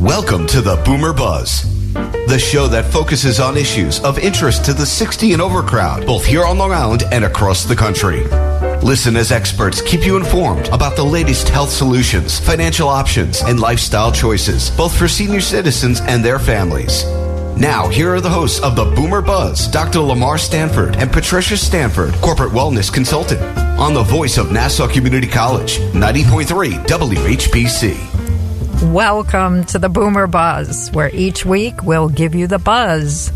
Welcome to the Boomer Buzz, the show that focuses on issues of interest to the 60 and over crowd, both here on Long Island and across the country. Listen as experts keep you informed about the latest health solutions, financial options, and lifestyle choices, both for senior citizens and their families. Now, here are the hosts of the Boomer Buzz, Dr. Lamar Stanford and Patricia Stanford, Corporate Wellness Consultant, on the voice of Nassau Community College, 90.3 WHPC. Welcome to the Boomer Buzz, where each week we'll give you the buzz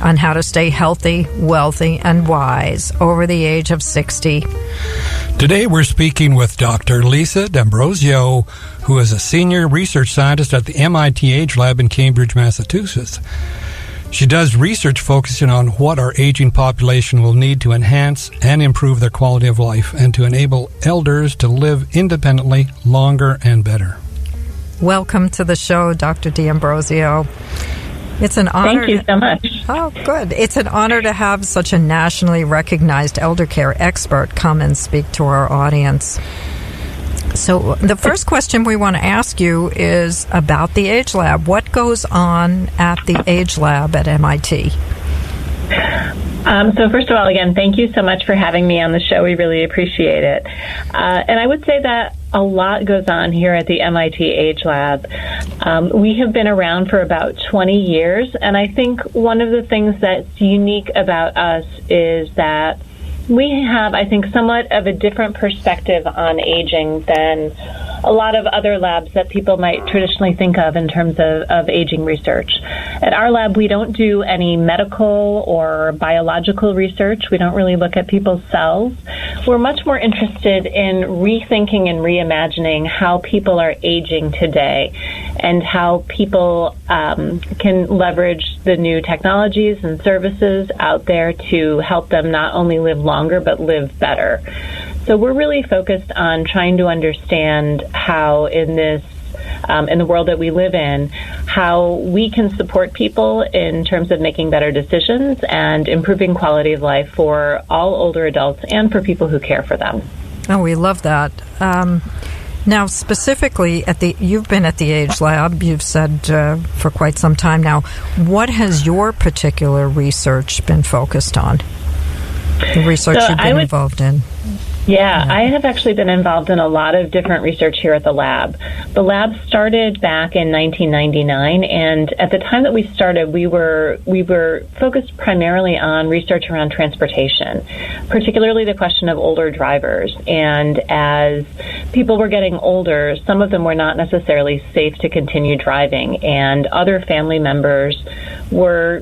on how to stay healthy, wealthy, and wise over the age of 60. Today we're speaking with Dr. Lisa D'Ambrosio, who is a senior research scientist at the M.I.T. Age Lab in Cambridge, Massachusetts. She does research focusing on what our aging population will need to enhance and improve their quality of life and to enable elders to live independently longer and better. Welcome to the show, Dr. D'Ambrosio. It's an honor. Thank you so much. Oh, good. It's an honor to have such a nationally recognized elder care expert come and speak to our audience. So the first question we want to ask you is about the Age Lab. What goes on at the Age Lab at MIT? So first of all, again, thank you so much for having me on the show. We really appreciate it. And I would say that a lot goes on here at the MIT Age Lab. We have been around for about 20 years, and I think one of the things that's unique about us is that we have, I think, somewhat of a different perspective on aging than a lot of other labs that people might traditionally think of in terms of aging research. At our lab, we don't do any medical or biological research. We don't really look at people's cells. We're much more interested in rethinking and reimagining how people are aging today and how people can leverage the new technologies and services out there to help them not only live longer but live better. So we're really focused on trying to understand how in this in the world that we live in, how we can support people in terms of making better decisions and improving quality of life for all older adults and for people who care for them. Oh, we love that. Now, specifically, you've been at the Age Lab, you've said for quite some time now. What has your particular research been focused on? The research you've been involved in? Yeah, I have actually been involved in a lot of different research here at the lab. The lab started back in 1999, and at the time that we started, we were focused primarily on research around transportation, particularly the question of older drivers. And as people were getting older, some of them were not necessarily safe to continue driving, and other family members were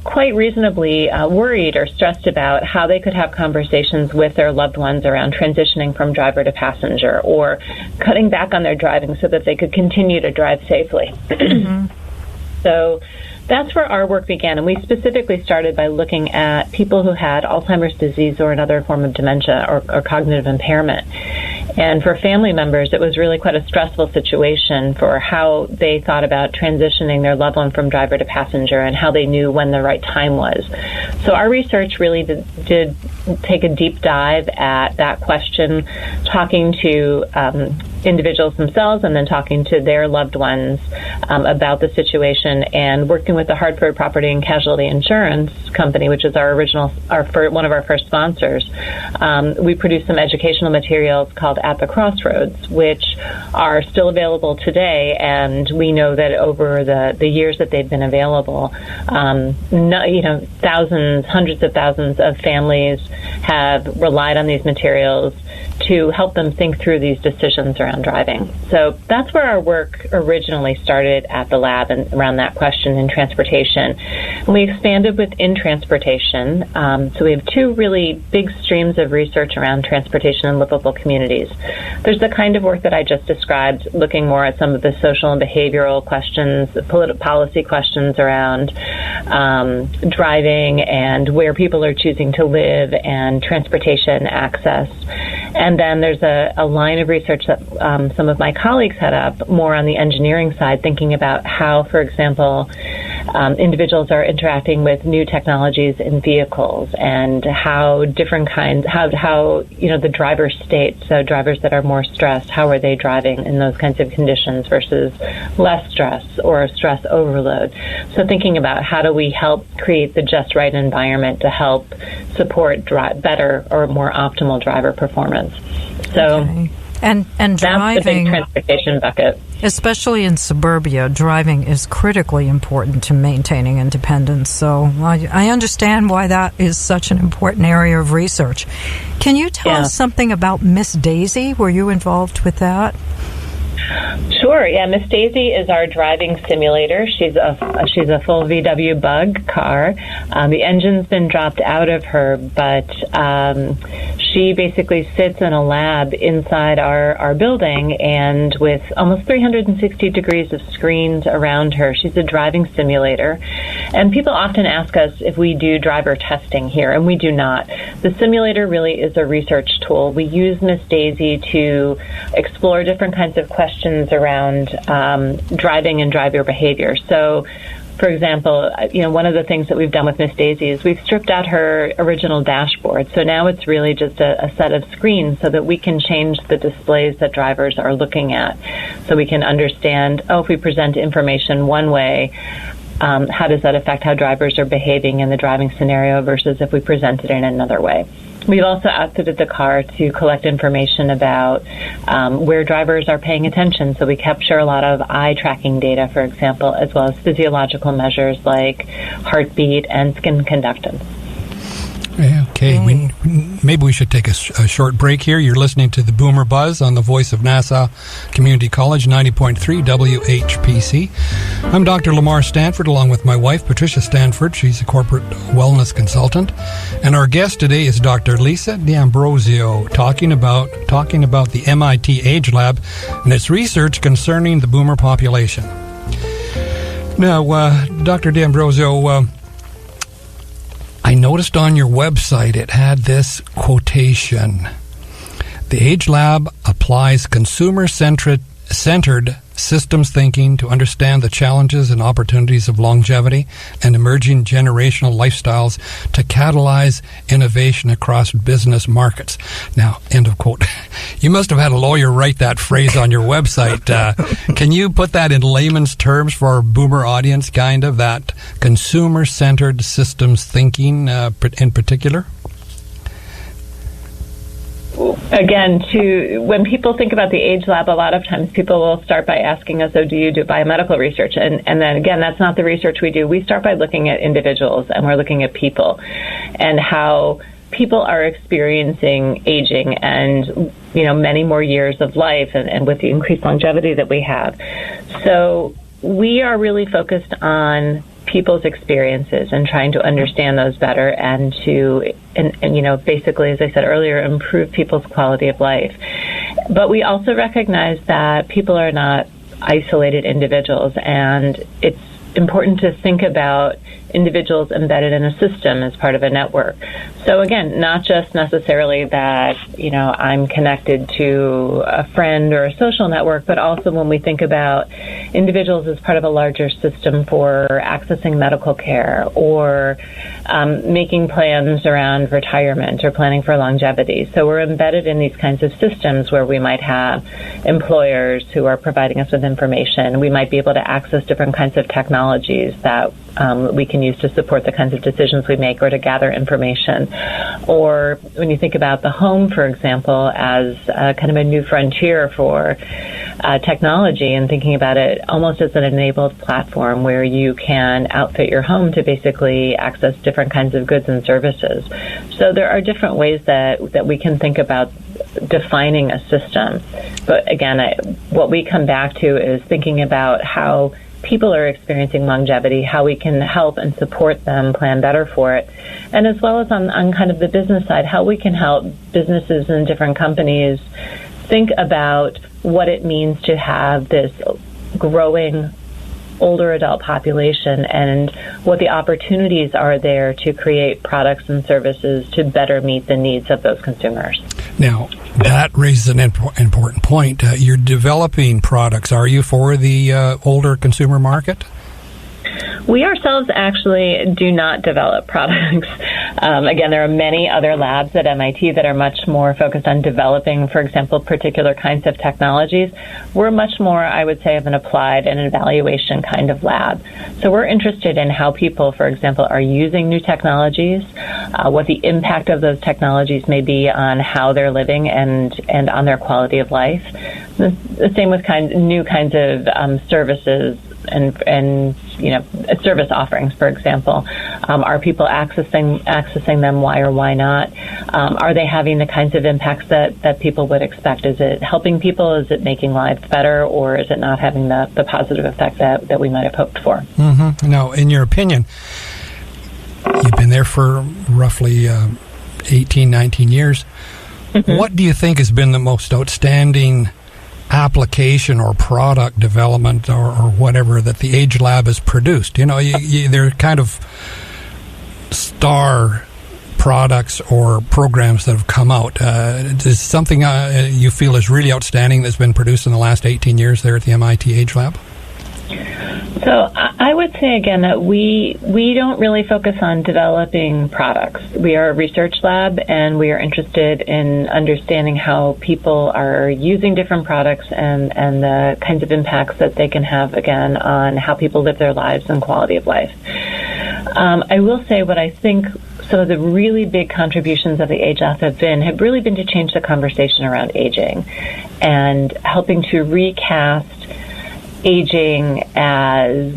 quite reasonably worried or stressed about how they could have conversations with their loved ones around transitioning from driver to passenger or cutting back on their driving so that they could continue to drive safely. Mm-hmm. So that's where our work began, and we specifically started by looking at people who had Alzheimer's disease or another form of dementia or cognitive impairment. And for family members, it was really quite a stressful situation for how they thought about transitioning their loved one from driver to passenger and how they knew when the right time was. So our research really did take a deep dive at that question, talking to individuals themselves and then talking to their loved ones about the situation, and working with the Hartford Property and Casualty Insurance Company, which is one of our first sponsors. We produced some educational materials called At the Crossroads, which are still available today, and we know that over the years that they've been available, thousands, hundreds of thousands of families have relied on these materials to help them think through these decisions around driving. So that's where our work originally started at the lab, and around that question in transportation. And we expanded within transportation. So we have two really big streams of research around transportation in livable communities. There's the kind of work that I just described, looking more at some of the social and behavioral questions, the policy questions around driving and where people are choosing to live and transportation access. And then there's a line of research that some of my colleagues head up, more on the engineering side, thinking about how, for example, individuals are interacting with new technologies in vehicles, and how different kinds, how the driver state, so drivers that are more stressed, how are they driving in those kinds of conditions versus less stress or stress overload. So thinking about how do we help create the just right environment to help support better or more optimal driver performance. So and that's driving, the big transportation bucket. Especially in suburbia, driving is critically important to maintaining independence. So I understand why that is such an important area of research. Can you tell us something about Miss Daisy? Were you involved with that? Sure. Yeah, Miss Daisy is our driving simulator. She's a full VW Bug car. The engine's been dropped out of her, but she basically sits in a lab inside our building, and with almost 360 degrees of screens around her. She's a driving simulator. And people often ask us if we do driver testing here, and we do not. The simulator really is a research tool. We use Miss Daisy to explore different kinds of questions around driving and driver behavior. So, for example, one of the things that we've done with Miss Daisy is we've stripped out her original dashboard. So now it's really just a set of screens so that we can change the displays that drivers are looking at. So we can understand, if we present information one way, how does that affect how drivers are behaving in the driving scenario versus if we present it in another way. We've also outfitted the car to collect information about where drivers are paying attention. So we capture a lot of eye tracking data, for example, as well as physiological measures like heartbeat and skin conductance. Okay, maybe we should take a short break here. You're listening to the Boomer Buzz on the voice of Nassau Community College, 90.3 WHPC. I'm Dr. Lamar Stanford, along with my wife, Patricia Stanford. She's a corporate wellness consultant. And our guest today is Dr. Lisa D'Ambrosio, talking about the M.I.T. Age Lab and its research concerning the boomer population. Now, Dr. D'Ambrosio, I noticed on your website it had this quotation. The Age Lab applies consumer-centered systems thinking to understand the challenges and opportunities of longevity and emerging generational lifestyles to catalyze innovation across business markets. Now, end of quote. You must have had a lawyer write that phrase on your website. Can you put that in layman's terms for our boomer audience, kind of, that consumer-centered systems thinking in particular? Again, when people think about the Age Lab, a lot of times people will start by asking us, do you do biomedical research? And then again, that's not the research we do. We start by looking at individuals, and we're looking at people and how people are experiencing aging and, many more years of life and with the increased longevity that we have. So we are really focused on people's experiences and trying to understand those better and to, basically, as I said earlier, improve people's quality of life. But we also recognize that people are not isolated individuals, and it's important to think about individuals embedded in a system as part of a network. So again, not just necessarily that, I'm connected to a friend or a social network, but also when we think about individuals as part of a larger system for accessing medical care or making plans around retirement or planning for longevity. So we're embedded in these kinds of systems where we might have employers who are providing us with information. We might be able to access different kinds of technologies that we can use to support the kinds of decisions we make or to gather information. Or when you think about the home, for example, as kind of a new frontier for technology, and thinking about it almost as an enabled platform where you can outfit your home to basically access different kinds of goods and services. So there are different ways that we can think about defining a system. But again, what we come back to is thinking about how people are experiencing longevity, how we can help and support them plan better for it, and as well as on kind of the business side, how we can help businesses and different companies think about what it means to have this growing older adult population and what the opportunities are there to create products and services to better meet the needs of those consumers. Now, that raises an important point. You're developing products, are you, for the older consumer market? We ourselves actually do not develop products. Again, there are many other labs at MIT that are much more focused on developing, for example, particular kinds of technologies. We're much more, I would say, of an applied and evaluation kind of lab. So we're interested in how people, for example, are using new technologies, what the impact of those technologies may be on how they're living and on their quality of life. The same with new kinds of services and service offerings, for example. Are people accessing them? Why or why not? Are they having the kinds of impacts that people would expect? Is it helping people? Is it making lives better? Or is it not having the positive effect that we might have hoped for? Mm-hmm. Now, in your opinion, you've been there for roughly 18, 19 years. Mm-hmm. What do you think has been the most outstanding application or product development or whatever that the Age Lab has produced? They're kind of star products or programs that have come out. Is something you feel is really outstanding that's been produced in the last 18 years there at the MIT Age Lab? So I would say, again, that we don't really focus on developing products. We are a research lab, and we are interested in understanding how people are using different products and the kinds of impacts that they can have, again, on how people live their lives and quality of life. I will say what I think some of the really big contributions of the Age Lab have really been to change the conversation around aging and helping to recast aging as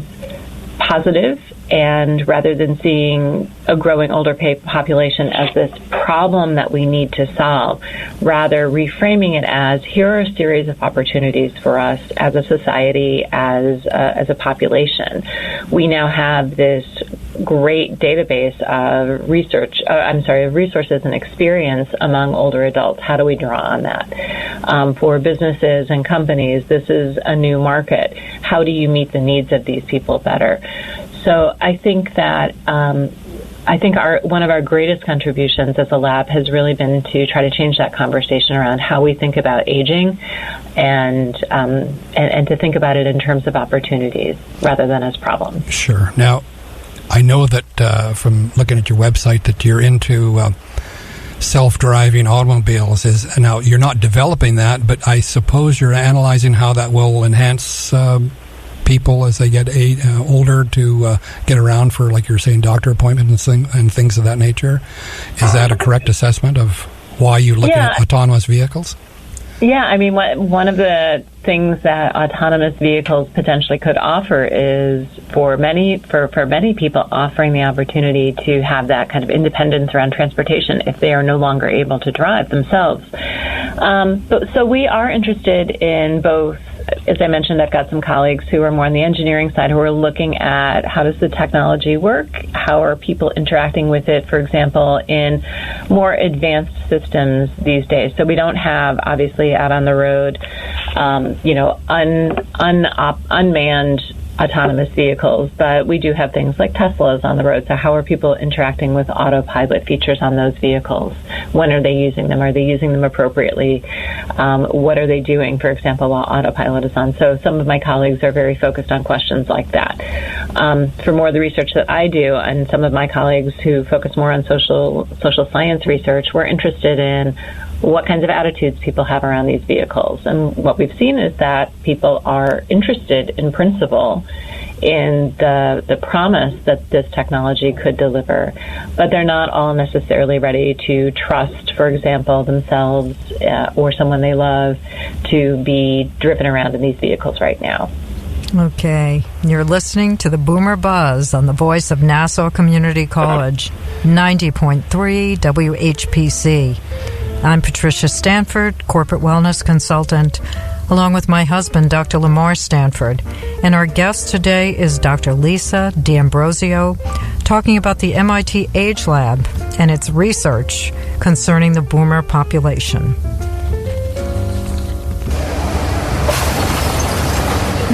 positive, and rather than seeing a growing older population as this problem that we need to solve, rather reframing it as here are a series of opportunities for us as a society, as a population. We now have this great database of resources and experience among older adults. How do we draw on that? For businesses and companies, this is a new market. How do you meet the needs of these people better? So I think that one of our greatest contributions as a lab has really been to try to change that conversation around how we think about aging, and to think about it in terms of opportunities rather than as problems. Sure. Now, I know that from looking at your website that you're into self-driving automobiles. Now, you're not developing that, but I suppose you're analyzing how that will enhance people as they get older to get around for, like you're saying, doctor appointments and things of that nature. Is that a correct assessment of why you look at autonomous vehicles? Yeah, I mean, one of the things that autonomous vehicles potentially could offer is for many people offering the opportunity to have that kind of independence around transportation if they are no longer able to drive themselves. So we are interested in both. As I mentioned, I've got some colleagues who are more on the engineering side who are looking at how does the technology work, how are people interacting with it, for example, in more advanced systems these days. So we don't have, obviously, out on the road, unmanned autonomous vehicles, but we do have things like Teslas on the road. So how are people interacting with autopilot features on those vehicles? When are they using them? Are they using them appropriately? What are they doing, for example, while autopilot is on? So some of my colleagues are very focused on questions like that. For more of the research that I do, and some of my colleagues who focus more on social science research, we're interested in what kinds of attitudes people have around these vehicles. And what we've seen is that people are interested in principle in the promise that this technology could deliver, but they're not all necessarily ready to trust, for example, themselves or someone they love to be driven around in these vehicles right now. Okay, you're listening to the Boomer Buzz on the voice of Nassau Community College, 90.3 WHPC. I'm Patricia Stanford, corporate wellness consultant, along with my husband, Dr. Lamar Stanford. And our guest today is Dr. Lisa D'Ambrosio, talking about the MIT Age Lab and its research concerning the boomer population.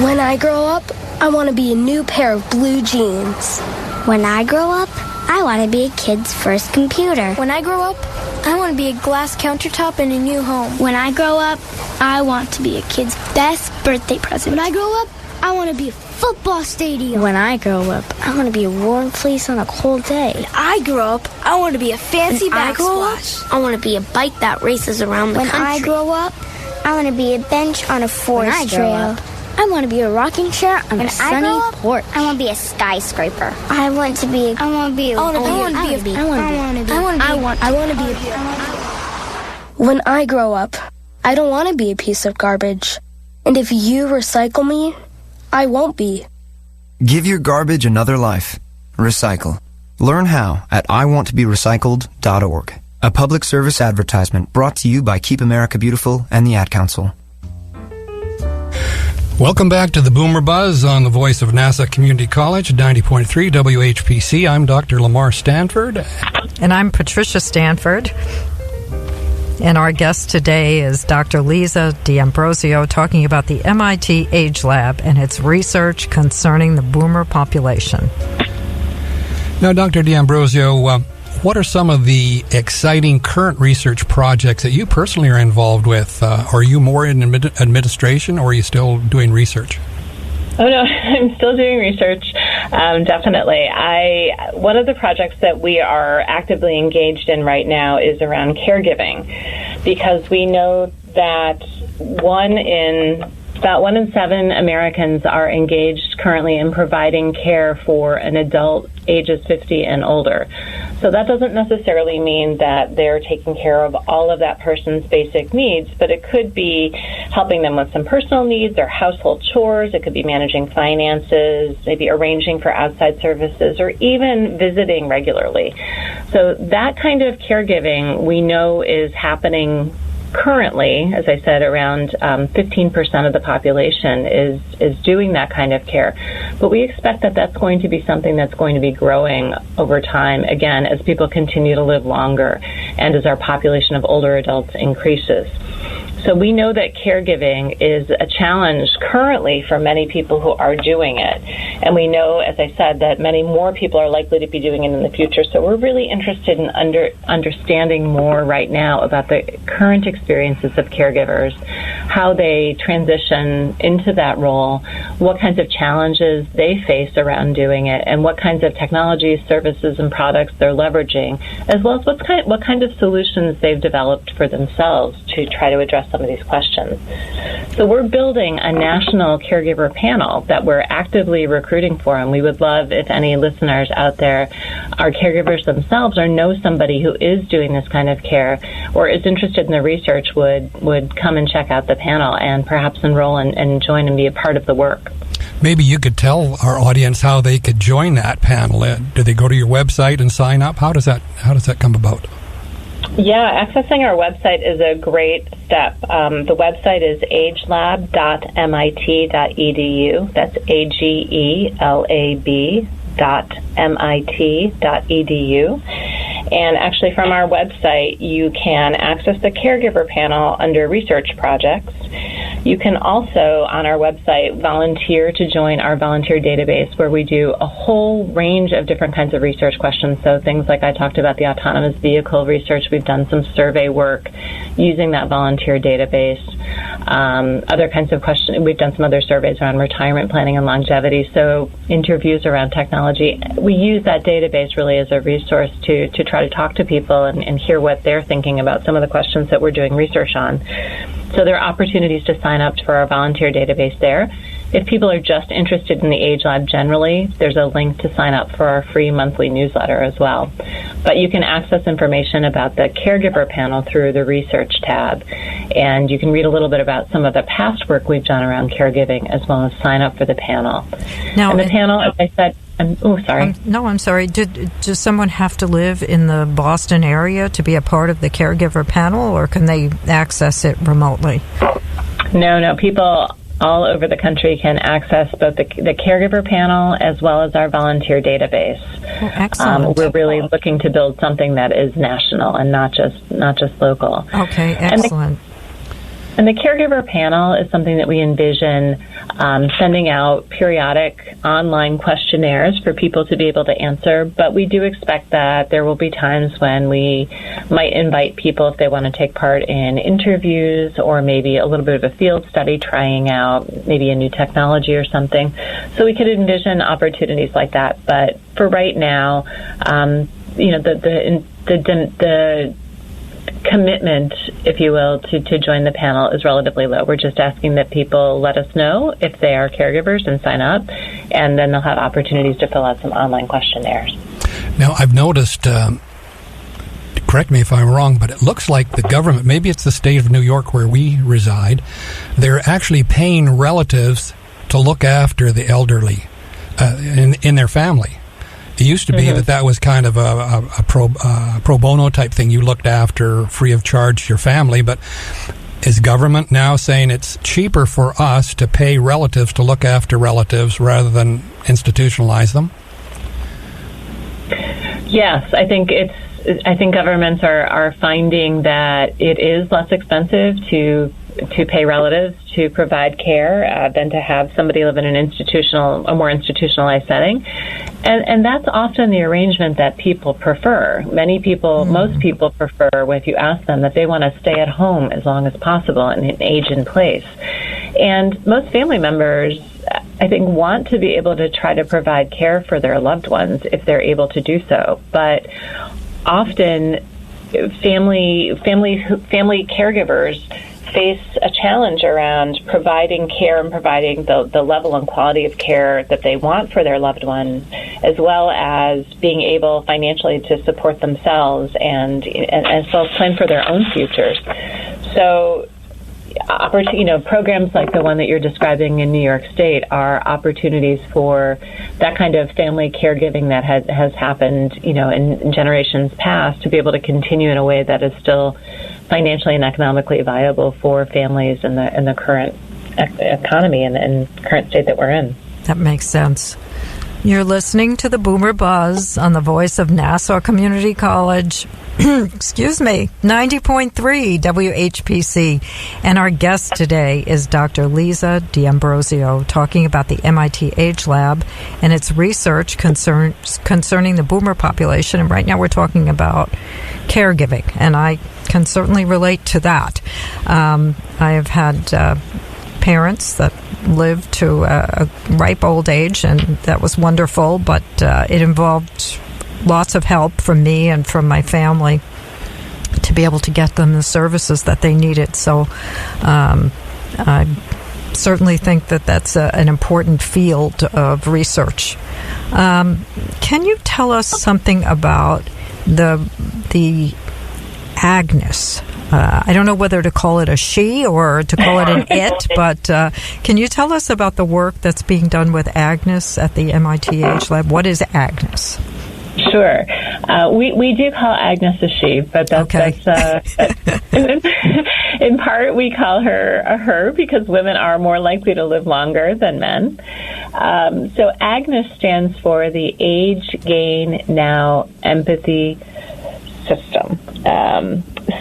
When I grow up, I want to be a new pair of blue jeans. When I grow up, I want to be a kid's first computer. When I grow up, I want to be a glass countertop in a new home. When I grow up, I want to be a kid's best birthday present. When I grow up, I want to be a football stadium. When I grow up, I want to be a warm place on a cold day. When I grow up, I want to be a fancy backsplash. I want to be a bike that races around the country. When I grow up, I want to be a bench on a forest trail. I want to be a rocking chair on a sunny porch. I want to be a skyscraper. I want to be When I grow up, I don't want to be a piece of garbage. And if you recycle me, I won't be. Give your garbage another life. Recycle. Learn how at iwanttoberecycled.org. A public service advertisement brought to you by Keep America Beautiful and the Ad Council. Welcome back to the Boomer Buzz on the voice of NASA Community College, 90.3 WHPC. I'm Dr. Lamar Stanford. And I'm Patricia Stanford. And our guest today is Dr. Lisa D'Ambrosio, talking about the MIT Age Lab and its research concerning the boomer population. Now, Dr. D'Ambrosio, what are some of the exciting current research projects that you personally are involved with? Are you more in administration, or are you still doing research? Oh, no, I'm still doing research, definitely. One of the projects that we are actively engaged in right now is around caregiving, because we know that about 1 in 7 Americans are engaged currently in providing care for an adult ages 50 and older. So that doesn't necessarily mean that they're taking care of all of that person's basic needs, but it could be helping them with some personal needs or household chores. It could be managing finances, maybe arranging for outside services, or even visiting regularly. So that kind of caregiving we know is happening currently. As I said, around 15% of the population is doing that kind of care. But we expect that that's going to be something that's going to be growing over time, again, as people continue to live longer and as our population of older adults increases. So we know that caregiving is a challenge currently for many people who are doing it. And we know, as I said, that many more people are likely to be doing it in the future. So we're really interested in understanding more right now about the current experiences of caregivers, how they transition into that role, what kinds of challenges they face around doing it, and what kinds of technologies, services, and products they're leveraging, as well as what kind of solutions they've developed for themselves to try to address some of these questions. So we're building a national caregiver panel that we're actively recruiting for, and we would love if any listeners out there are caregivers themselves or know somebody who is doing this kind of care or is interested in the research would come and check out the panel and perhaps enroll and join and be a part of the work. Maybe you could tell our audience how they could join that panel. Do they go to your website and sign up? How does that come about? Yeah, accessing our website is a great step. The website is agelab.mit.edu. That's agelab.mit.edu. And actually from our website, you can access the caregiver panel under research projects. You can also, on our website, volunteer to join our volunteer database, where we do a whole range of different kinds of research questions. So things like I talked about the autonomous vehicle research. We've done some survey work using that volunteer database. Other kinds of questions. We've done some other surveys around retirement planning and longevity. So interviews around technology. We use that database really as a resource to try to talk to people and hear what they're thinking about some of the questions that we're doing research on. So there are opportunities to sign up for our volunteer database there. If people are just interested in the Age Lab generally, there's a link to sign up for our free monthly newsletter as well. But you can access information about the caregiver panel through the research tab. And you can read a little bit about some of the past work we've done around caregiving, as well as sign up for the panel. Now, and the panel, as I said, I'm sorry. Does someone have to live in the Boston area to be a part of the caregiver panel, or can they access it remotely? No. People all over the country can access both the caregiver panel as well as our volunteer database. Oh, excellent. We're really looking to build something that is national and not just local. Okay, excellent. And the caregiver panel is something that we envision sending out periodic online questionnaires for people to be able to answer. But we do expect that there will be times when we might invite people if they want to take part in interviews or maybe a little bit of a field study, trying out maybe a new technology or something. So we could envision opportunities like that. But for right now, the commitment, if you will, to join the panel is relatively low. We're just asking that people let us know if they are caregivers and sign up, and then they'll have opportunities to fill out some online questionnaires. Now, I've noticed, correct me if I'm wrong, but it looks like the government, maybe it's the state of New York where we reside, they're actually paying relatives to look after the elderly in their family. It used to be that was kind of a pro bono type thing. You looked after free of charge your family, but is government now saying it's cheaper for us to pay relatives to look after relatives rather than institutionalize them? Yes, I think governments are finding that it is less expensive to pay relatives to provide care than to have somebody live in a more institutionalized setting. And that's often the arrangement that people prefer. Most people prefer, if you ask them, that they want to stay at home as long as possible and age in place. And most family members, I think, want to be able to try to provide care for their loved ones if they're able to do so. But often family caregivers face a challenge around providing care and providing the level and quality of care that they want for their loved one, as well as being able financially to support themselves and as well as plan for their own futures. So, programs like the one that you're describing in New York State are opportunities for that kind of family caregiving that has happened, in generations past, to be able to continue in a way that is still financially and economically viable for families in the current economy and current state that we're in. That makes sense. You're listening to the Boomer Buzz on the voice of Nassau Community College. Excuse me, 90.3 WHPC. And our guest today is Dr. Lisa D'Ambrosio, talking about the M.I.T. Age Lab and its research concerning the boomer population. And right now we're talking about caregiving, and I can certainly relate to that. I have had parents that lived to a ripe old age, and that was wonderful, but it involved lots of help from me and from my family to be able to get them the services that they needed. So I certainly think that that's an important field of research. Can you tell us something about the Agnes? I don't know whether to call it a she or to call it an it, but can you tell us about the work that's being done with Agnes at the M.I.T. Age Lab? What is Agnes? Sure. We do call Agnes a she, but that's in part we call her a her because women are more likely to live longer than men. So Agnes stands for the Age, Gain, Now, Empathy System.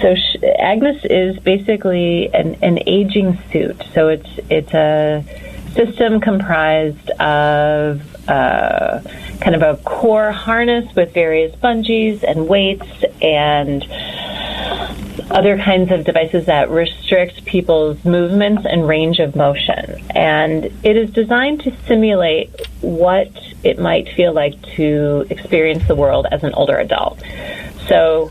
So Agnes is basically an aging suit. So it's a system comprised of kind of a core harness with various bungees and weights and other kinds of devices that restrict people's movements and range of motion. And it is designed to simulate what it might feel like to experience the world as an older adult. So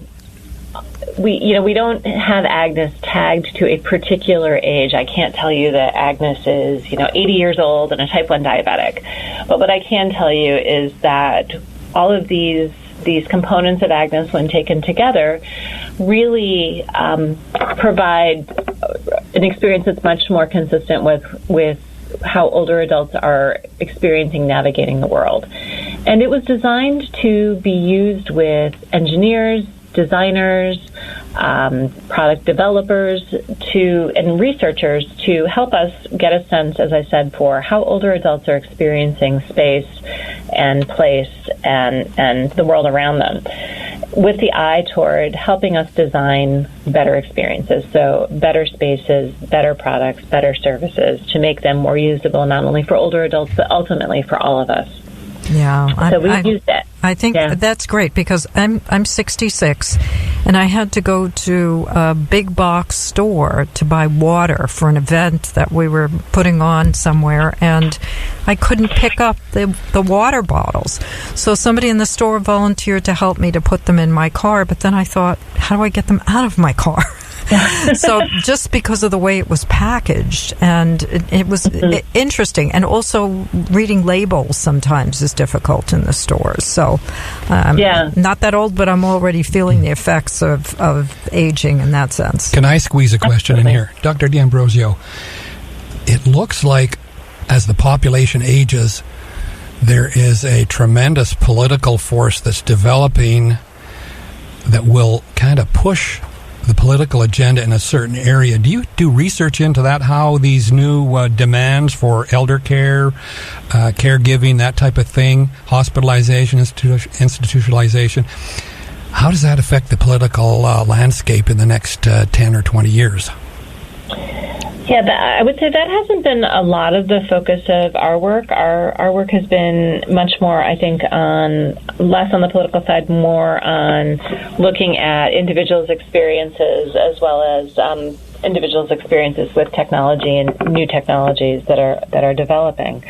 we don't have Agnes tagged to a particular age. I can't tell you that Agnes is 80 years old and a type 1 diabetic. But what I can tell you is that all of these components of Agnes, when taken together, really provide an experience that's much more consistent with how older adults are experiencing navigating the world. And it was designed to be used with engineers, designers, product developers and researchers to help us get a sense, as I said, for how older adults are experiencing space and place and the world around them. with the eye toward helping us design better experiences, so better spaces, better products, better services to make them more usable not only for older adults but ultimately for all of us. Yeah, so we've used it. I think that's great because I'm 66 and I had to go to a big box store to buy water for an event that we were putting on somewhere, and I couldn't pick up the water bottles. So somebody in the store volunteered to help me to put them in my car, but then I thought, how do I get them out of my car? So just because of the way it was packaged, and it was interesting, and also reading labels sometimes is difficult in the stores. So not that old, but I'm already feeling the effects of aging in that sense. Can I squeeze a question in here? Dr. D'Ambrosio, it looks like as the population ages, there is a tremendous political force that's developing that will kind of push the political agenda in a certain area. Do you do research into that, how these new demands for elder care, caregiving, that type of thing, hospitalization, institutionalization, how does that affect the political landscape in the next 10 or 20 years? Yeah, I would say that hasn't been a lot of the focus of our work. Our work has been much more, I think, less on the political side, more on looking at individuals' experiences as well as individuals' experiences with technology and new technologies that are developing.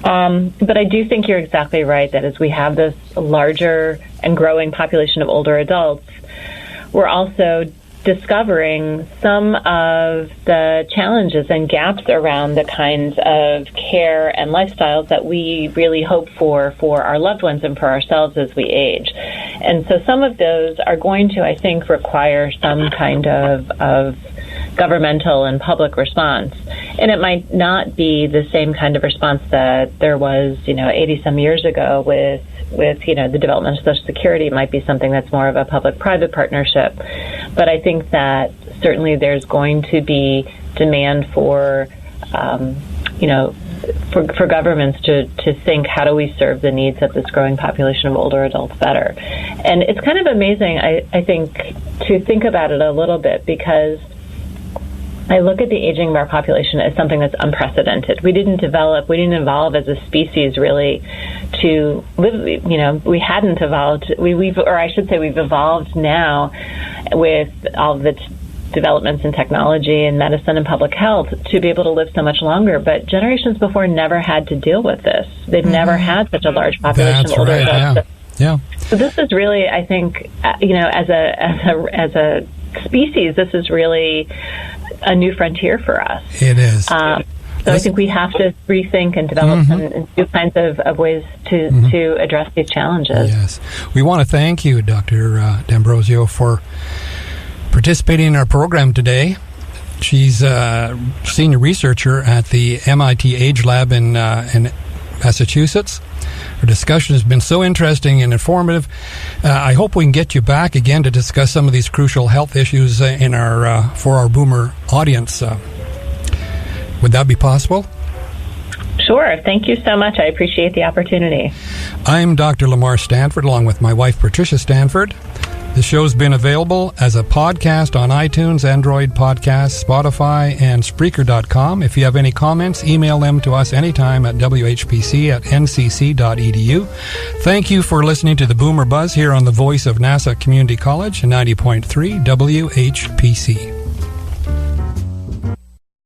But I do think you're exactly right that as we have this larger and growing population of older adults, we're also discovering some of the challenges and gaps around the kinds of care and lifestyles that we really hope for our loved ones and for ourselves as we age. And so some of those are going to, I think, require some kind of governmental and public response. And it might not be the same kind of response that there was, 80-some years ago with the development of Social Security. It might be something that's more of a public-private partnership. But I think that certainly there's going to be demand for governments to think, how do we serve the needs of this growing population of older adults better? And it's kind of amazing, I think, to think about it a little bit, because I look at the aging of our population as something that's unprecedented. We didn't evolve as a species really to live, we hadn't evolved. We've evolved now with all the developments in technology and medicine and public health to be able to live so much longer. But generations before never had to deal with this. They've never had such a large population of older adults. Yeah. So this is really, I think, as a species, this is really a new frontier for us. It is. So I think we have to rethink and develop some new kinds of ways to address these challenges. Yes. We want to thank you, Dr. D'Ambrosio, for participating in our program today. She's a senior researcher at the M.I.T. Age Lab in Massachusetts. Our discussion has been so interesting and informative. I hope we can get you back again to discuss some of these crucial health issues for our boomer audience. Would that be possible? Sure. Thank you so much. I appreciate the opportunity. I'm Dr. Lamar Stanford, along with my wife, Patricia Stanford. The show's been available as a podcast on iTunes, Android Podcasts, Spotify, and Spreaker.com. If you have any comments, email them to us anytime at whpc@ncc.edu. Thank you for listening to the Boomer Buzz here on the Voice of NASA Community College, 90.3 WHPC.